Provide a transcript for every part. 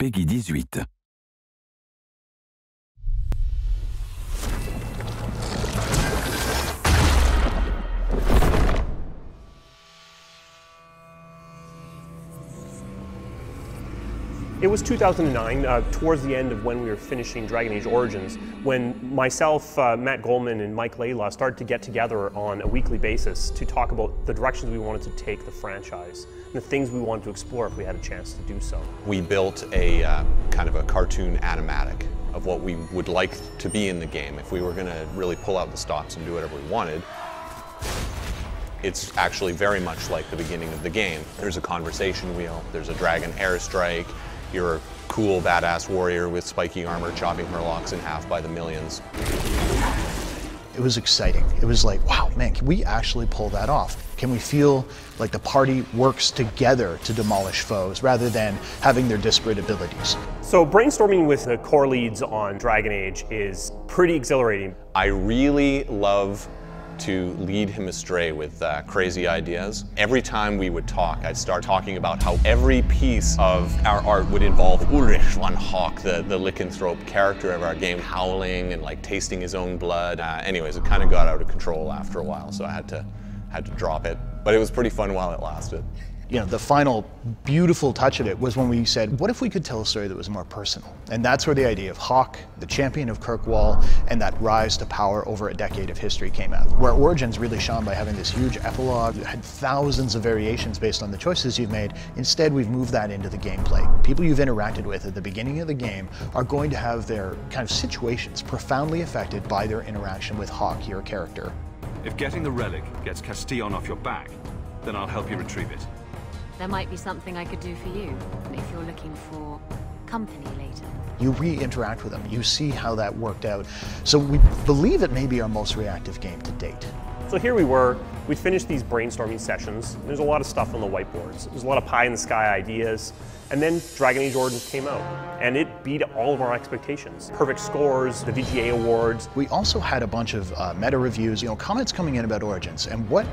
pt1. It was 2009, towards the end of when we were finishing Dragon Age Origins, when myself, Matt Goldman, and Mike Layla started to get together on a weekly basis to talk about the directions we wanted to take the franchise and the things we wanted to explore if we had a chance to do so. We built a kind of a cartoon animatic of what we would like to be in the game if we were going to really pull out the stops and do whatever we wanted. It's actually very much like the beginning of the game. There's a conversation wheel, there's a dragon airstrike, you're a cool, badass warrior with spiky armor chopping Murlocs in half by the millions. It was exciting. It was like, wow, man, can we actually pull that off? Can we feel like the party works together to demolish foes rather than having their disparate abilities? So brainstorming with the core leads on Dragon Age is pretty exhilarating. I really love to lead him astray with crazy ideas. Every time we would talk, I'd start talking about how every piece of our art would involve Ulrich von Hawk, the lycanthrope character of our game, howling and like tasting his own blood. Anyways, it kind of got out of control after a while, so I had to drop it. But it was pretty fun while it lasted. You know, the final beautiful touch of it was when we said, what if we could tell a story that was more personal? And that's where the idea of Hawk, the champion of Kirkwall, and that rise to power over a decade of history came out. Where Origins really shone by having this huge epilogue that had thousands of variations based on the choices you've made. Instead, we've moved that into the gameplay. People you've interacted with at the beginning of the game are going to have their kind of situations profoundly affected by their interaction with Hawk, your character. If getting the relic gets Castillon off your back, then I'll help you retrieve it. There might be something I could do for you, if you're looking for company later. You re-interact with them, you see how that worked out. So we believe it may be our most reactive game to date. So here we were, we'd finished these brainstorming sessions. There's a lot of stuff on the whiteboards. There's a lot of pie-in-the-sky ideas. And then Dragon Age Origins came out, and it beat all of our expectations. Perfect scores, the VGA awards. We also had a bunch of meta reviews, comments coming in about Origins, and what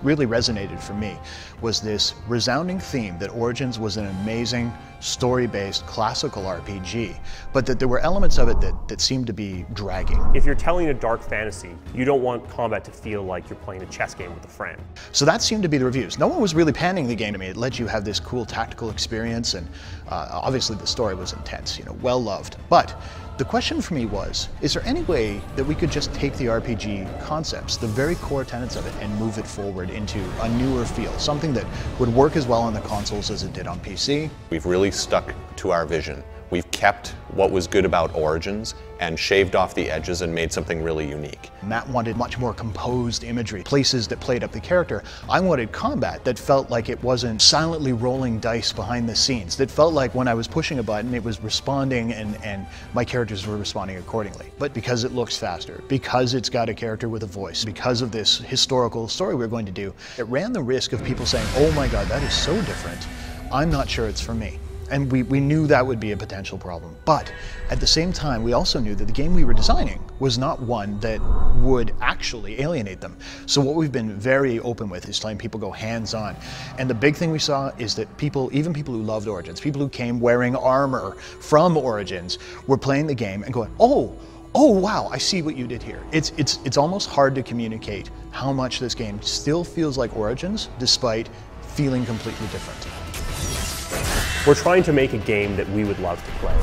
really resonated for me was this resounding theme that Origins was an amazing story-based classical RPG, but that there were elements of it that seemed to be dragging. If you're telling a dark fantasy, you don't want combat to feel like you're playing a chess game with a friend. So that seemed to be the reviews. No one was really panning the game to me. It let you have this cool tactical experience, and obviously the story was intense, well loved. But the question for me was, is there any way that we could just take the RPG concepts, the very core tenets of it, and move it forward into a newer feel, something that would work as well on the consoles as it did on PC? We've really stuck to our vision. We've kept what was good about Origins and shaved off the edges and made something really unique. Matt wanted much more composed imagery, places that played up the character. I wanted combat that felt like it wasn't silently rolling dice behind the scenes, that felt like when I was pushing a button it was responding and my characters were responding accordingly. But because it looks faster, because it's got a character with a voice, because of this historical story we're going to do, it ran the risk of people saying, oh my god, that is so different, I'm not sure it's for me. And we knew that would be a potential problem. But at the same time, we also knew that the game we were designing was not one that would actually alienate them. So what we've been very open with is letting people go hands-on. And the big thing we saw is that people, even people who loved Origins, people who came wearing armor from Origins, were playing the game and going, oh wow, I see what you did here. It's almost hard to communicate how much this game still feels like Origins, despite feeling completely different. We're trying to make a game that we would love to play.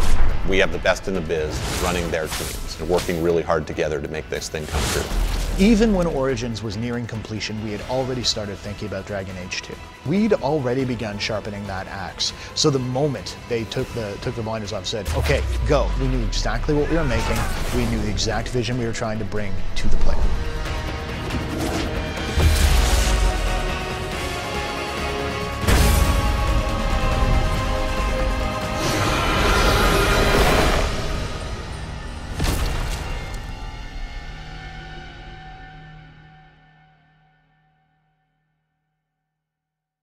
We have the best in the biz running their teams and working really hard together to make this thing come true. Even when Origins was nearing completion, we had already started thinking about Dragon Age 2. We'd already begun sharpening that axe. So the moment they took the blinders off, said, okay, go. We knew exactly what we were making. We knew the exact vision we were trying to bring to the player.